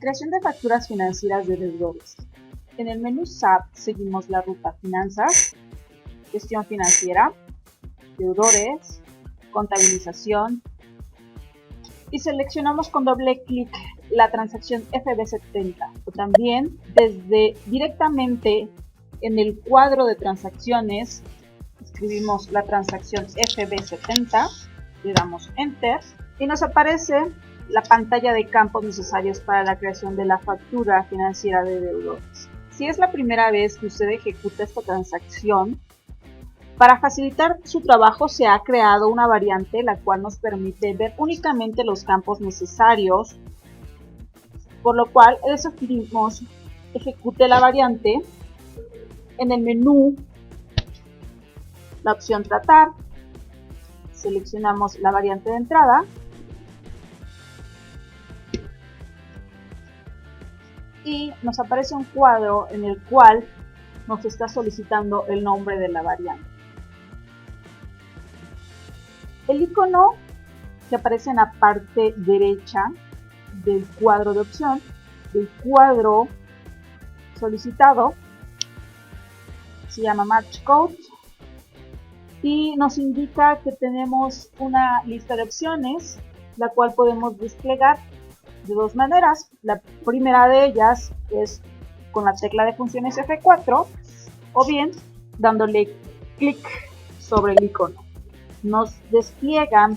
Creación de facturas financieras de deudores. En el menú SAP seguimos la ruta Finanzas, Gestión Financiera, Deudores, Contabilización y seleccionamos con doble clic la transacción FB70 o también directamente en el cuadro de transacciones escribimos la transacción FB70, le damos Enter y nos aparece la pantalla de campos necesarios para la creación de la factura financiera de deudores. Si es la primera vez que usted ejecuta esta transacción, para facilitar su trabajo se ha creado una variante la cual nos permite ver únicamente los campos necesarios, por lo cual le sugerimos ejecute la variante en el menú, la opción tratar, seleccionamos la variante de entrada y nos aparece un cuadro en el cual nos está solicitando el nombre de la variante. El icono que aparece en la parte derecha del cuadro de opción, del cuadro solicitado, se llama Match Code y nos indica que tenemos una lista de opciones, la cual podemos desplegar de dos maneras. La primera de ellas es con la tecla de funciones F4 o bien dándole clic sobre el icono. Nos despliegan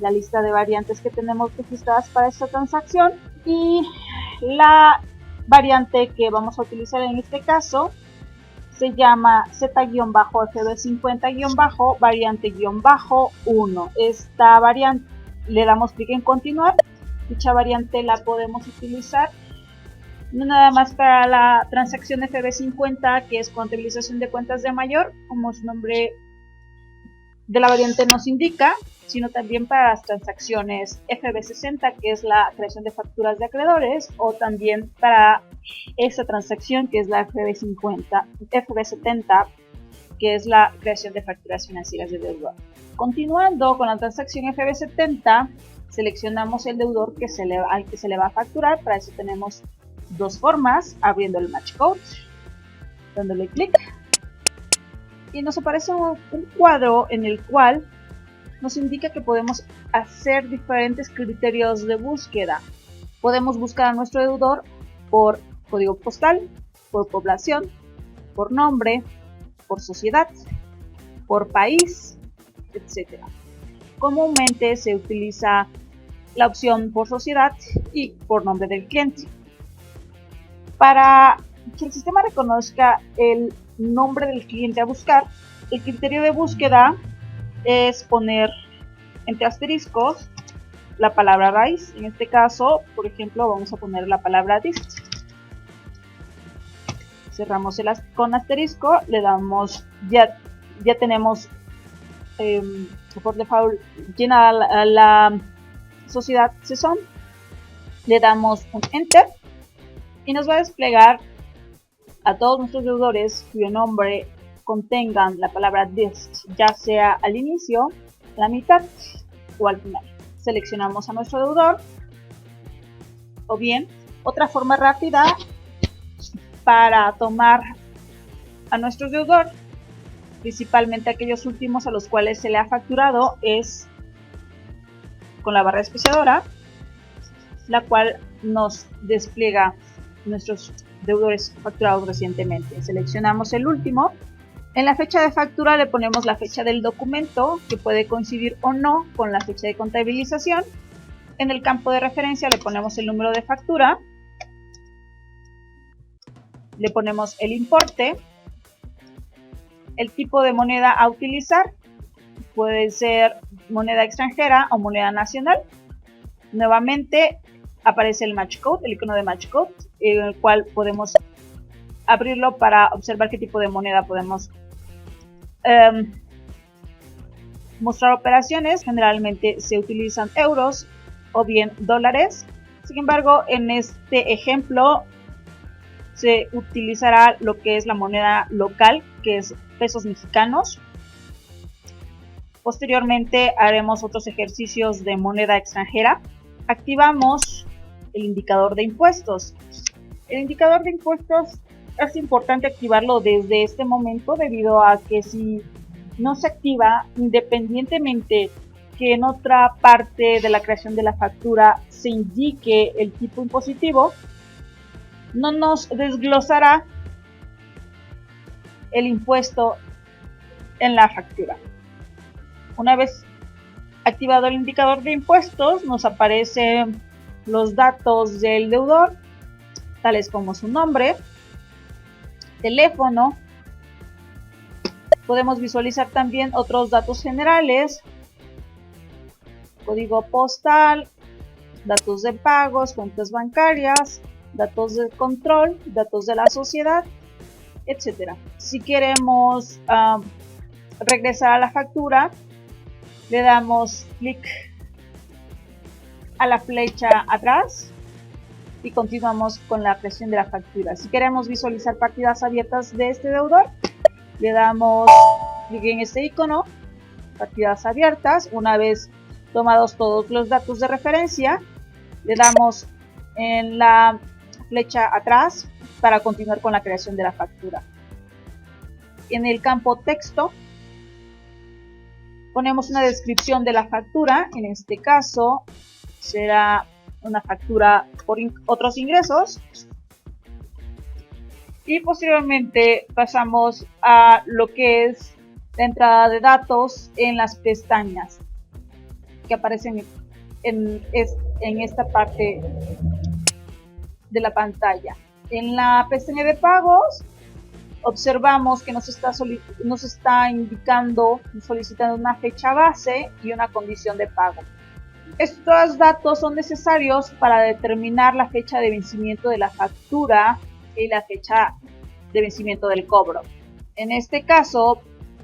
la lista de variantes que tenemos registradas para esta transacción y la variante que vamos a utilizar en este caso se llama Z-FB50-variante-1. Esta variante le damos clic en continuar. Dicha variante la podemos utilizar no nada más para la transacción FB50, que es contabilización de cuentas de mayor, como su nombre de la variante nos indica, sino también para las transacciones FB60, que es la creación de facturas de acreedores, o también para esta transacción que es la FB70, que es la creación de facturas financieras de deudor. Continuando con la transacción FB70, seleccionamos el deudor al que se le va a facturar. Para eso tenemos dos formas: abriendo el Match Code, dándole clic y nos aparece un cuadro en el cual nos indica que podemos hacer diferentes criterios de búsqueda. Podemos buscar a nuestro deudor por código postal, por población, por nombre, por sociedad, por país, etc. Comúnmente se utiliza la opción por sociedad y por nombre del cliente. Para que el sistema reconozca el nombre del cliente a buscar, el criterio de búsqueda es poner entre asteriscos la palabra raíz. En este caso, por ejemplo, vamos a poner la palabra dist. Cerramos con asterisco, le damos, ya tenemos por default llenada la sociedad CESON, le damos un enter y nos va a desplegar a todos nuestros deudores cuyo nombre contengan la palabra dist, ya sea al inicio, a la mitad o al final. Seleccionamos a nuestro deudor, o bien otra forma rápida para tomar a nuestro deudor, principalmente aquellos últimos a los cuales se le ha facturado, es con la barra espaciadora, la cual nos despliega nuestros deudores facturados recientemente. Seleccionamos el último. En la fecha de factura le ponemos la fecha del documento, que puede coincidir o no con la fecha de contabilización. En el campo de referencia le ponemos el número de factura, le ponemos el importe, el tipo de moneda a utilizar, puede ser moneda extranjera o moneda nacional. Nuevamente aparece el Match Code, el icono de Match Code, en el cual podemos abrirlo para observar qué tipo de moneda podemos mostrar operaciones. Generalmente se utilizan euros o bien dólares. Sin embargo, en este ejemplo se utilizará lo que es la moneda local, que es pesos mexicanos. Posteriormente haremos otros ejercicios de moneda extranjera. Activamos el indicador de impuestos. El indicador de impuestos es importante activarlo desde este momento, debido a que si no se activa, independientemente que en otra parte de la creación de la factura se indique el tipo impositivo, no nos desglosará el impuesto en la factura. Una vez activado el indicador de impuestos, nos aparecen los datos del deudor, tales como su nombre, teléfono. Podemos visualizar también otros datos generales, código postal, datos de pagos, cuentas bancarias, datos de control, datos de la sociedad, etc. Si queremos regresar a la factura, le damos clic a la flecha atrás y continuamos con la creación de la factura. Si queremos visualizar partidas abiertas de este deudor, le damos clic en este icono, partidas abiertas. Una vez tomados todos los datos de referencia, le damos en la flecha atrás para continuar con la creación de la factura. En el campo texto ponemos una descripción de la factura. En este caso será una factura por otros ingresos, y posteriormente pasamos a lo que es la entrada de datos en las pestañas que aparecen en esta parte de la pantalla. En la pestaña de pagos observamos que nos está indicando y solicitando una fecha base y una condición de pago. Estos datos son necesarios para determinar la fecha de vencimiento de la factura y la fecha de vencimiento del cobro. En este caso,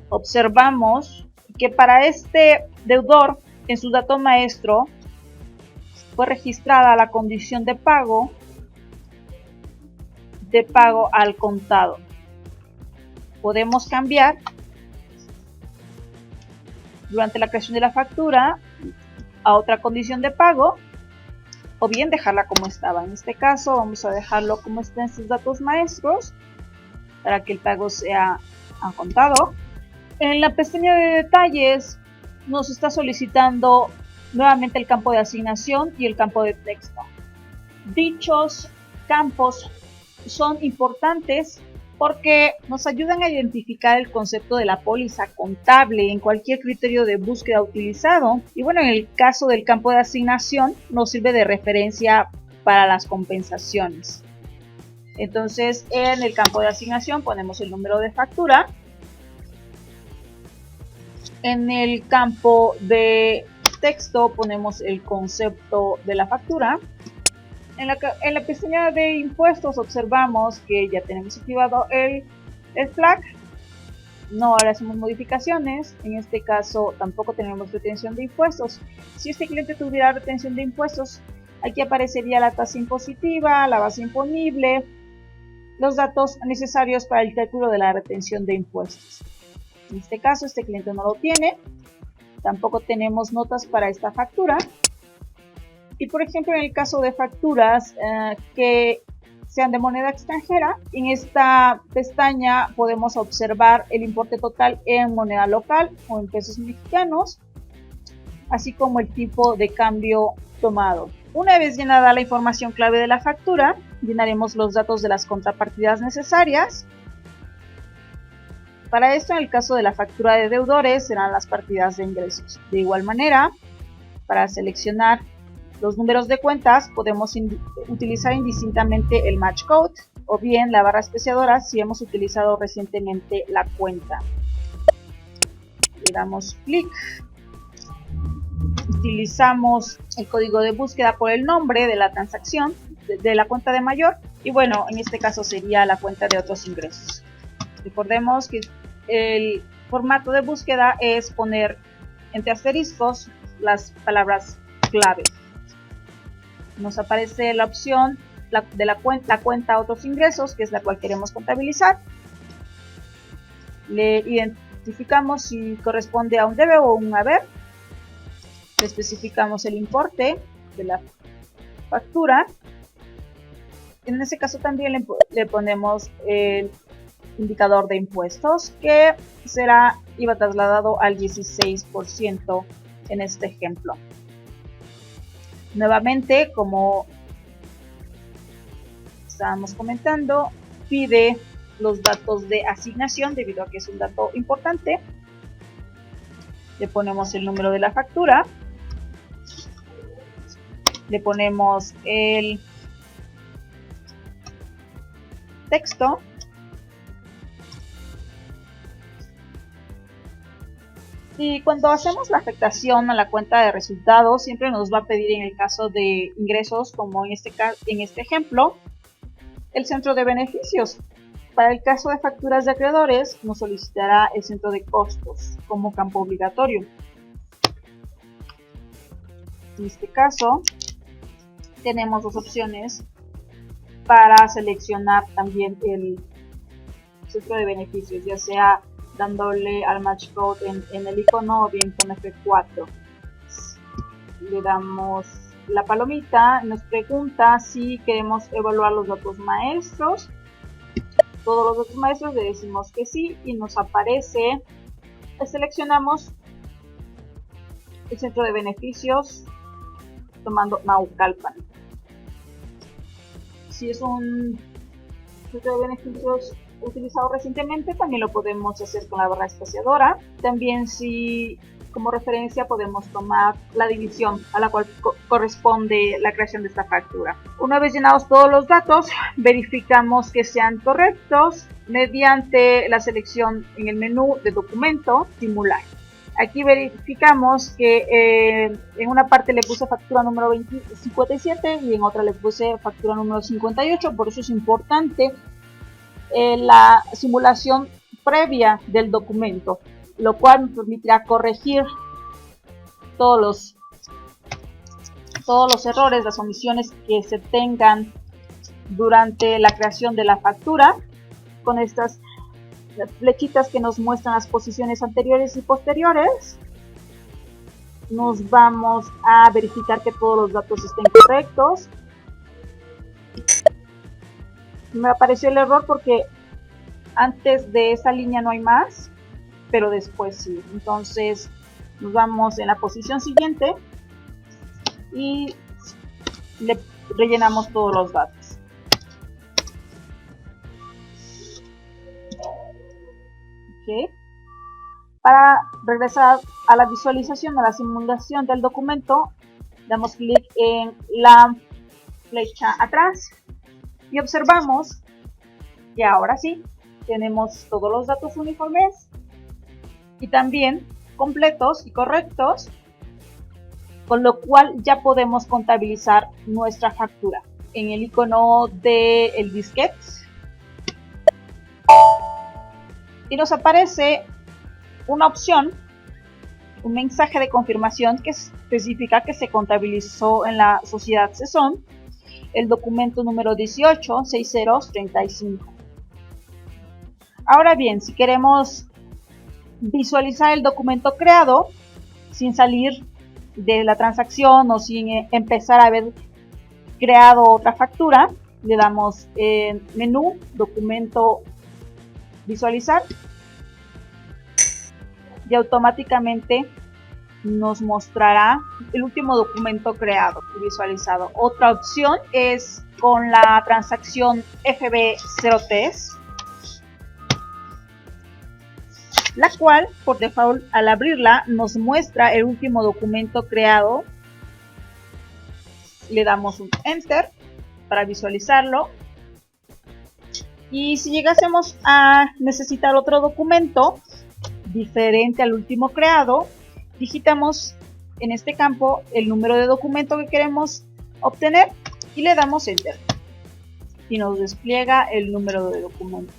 observamos que para este deudor, en su dato maestro, fue registrada la condición de pago al contado. Podemos cambiar durante la creación de la factura a otra condición de pago, o bien dejarla como estaba. En este caso vamos a dejarlo como está en sus datos maestros para que el pago sea a contado. En la pestaña de detalles nos está solicitando nuevamente el campo de asignación y el campo de texto. Dichos campos son importantes porque nos ayudan a identificar el concepto de la póliza contable en cualquier criterio de búsqueda utilizado. Y bueno, en el caso del campo de asignación nos sirve de referencia para las compensaciones. Entonces, en el campo de asignación ponemos el número de factura. En el campo de texto ponemos el concepto de la factura. En la pestaña de impuestos observamos que ya tenemos activado el flag. No le hacemos modificaciones. En este caso tampoco tenemos retención de impuestos. Si este cliente tuviera retención de impuestos, aquí aparecería la tasa impositiva, la base imponible, los datos necesarios para el cálculo de la retención de impuestos. En este caso este cliente no lo tiene. Tampoco tenemos notas para esta factura. Y por ejemplo, en el caso de facturas que sean de moneda extranjera, en esta pestaña podemos observar el importe total en moneda local o en pesos mexicanos, así como el tipo de cambio tomado. Una vez llenada la información clave de la factura, llenaremos los datos de las contrapartidas necesarias. Para esto, en el caso de la factura de deudores, serán las partidas de ingresos. De igual manera, para seleccionar los números de cuentas, podemos utilizar indistintamente el match code o bien la barra especiadora si hemos utilizado recientemente la cuenta. Le damos clic. Utilizamos el código de búsqueda por el nombre de la transacción de la cuenta de mayor, y bueno, en este caso sería la cuenta de otros ingresos. Recordemos que el formato de búsqueda es poner entre asteriscos las palabras clave. Nos aparece la opción de la cuenta otros ingresos, que es la cual queremos contabilizar. Le identificamos si corresponde a un debe o un haber. Le especificamos el importe de la factura. En este caso también le ponemos el indicador de impuestos, que será IVA trasladado al 16% en este ejemplo. Nuevamente, como estábamos comentando, pide los datos de asignación debido a que es un dato importante. Le ponemos el número de la factura, le ponemos el texto, y cuando hacemos la afectación a la cuenta de resultados siempre nos va a pedir, en el caso de ingresos como en este ejemplo, el centro de beneficios. Para el caso de facturas de acreedores nos solicitará el centro de costos como campo obligatorio. En este caso tenemos dos opciones para seleccionar también el centro de beneficios, ya sea dándole al match code en el icono o bien con F4. Le damos la palomita, nos pregunta si queremos evaluar los datos maestros. Todos los datos maestros le decimos que sí y nos aparece, seleccionamos el centro de beneficios tomando Naucalpan. Si es un centro de beneficios utilizado recientemente, también lo podemos hacer con la barra espaciadora. También, si como referencia podemos tomar la división a la cual corresponde la creación de esta factura. Una vez llenados todos los datos, verificamos que sean correctos mediante la selección en el menú de documento, simular. Aquí verificamos que en una parte le puse factura número 57 y en otra le puse factura número 58, por eso es importante la simulación previa del documento, lo cual me permitirá corregir todos los errores, las omisiones que se tengan durante la creación de la factura. Con estas flechitas que nos muestran las posiciones anteriores y posteriores, nos vamos a verificar que todos los datos estén correctos. Me apareció el error porque antes de esa línea no hay más, pero después sí. Entonces nos vamos en la posición siguiente y le rellenamos todos los datos. Okay. Para regresar a la visualización, a la simulación del documento, damos clic en la flecha atrás y observamos que ahora sí tenemos todos los datos uniformes y también completos y correctos, con lo cual ya podemos contabilizar nuestra factura. En el icono del disquete y nos aparece una opción, un mensaje de confirmación que especifica que se contabilizó en la sociedad Sesón el documento número 186035. Ahora bien, si queremos visualizar el documento creado sin salir de la transacción o sin empezar a haber creado otra factura, le damos en menú, documento, visualizar, y automáticamente nos mostrará el último documento creado y visualizado. Otra opción es con la transacción FB03, la cual por default al abrirla nos muestra el último documento creado. Le damos un enter para visualizarlo, y si llegásemos a necesitar otro documento diferente al último creado, digitamos en este campo el número de documento que queremos obtener y le damos enter y nos despliega el número de documento.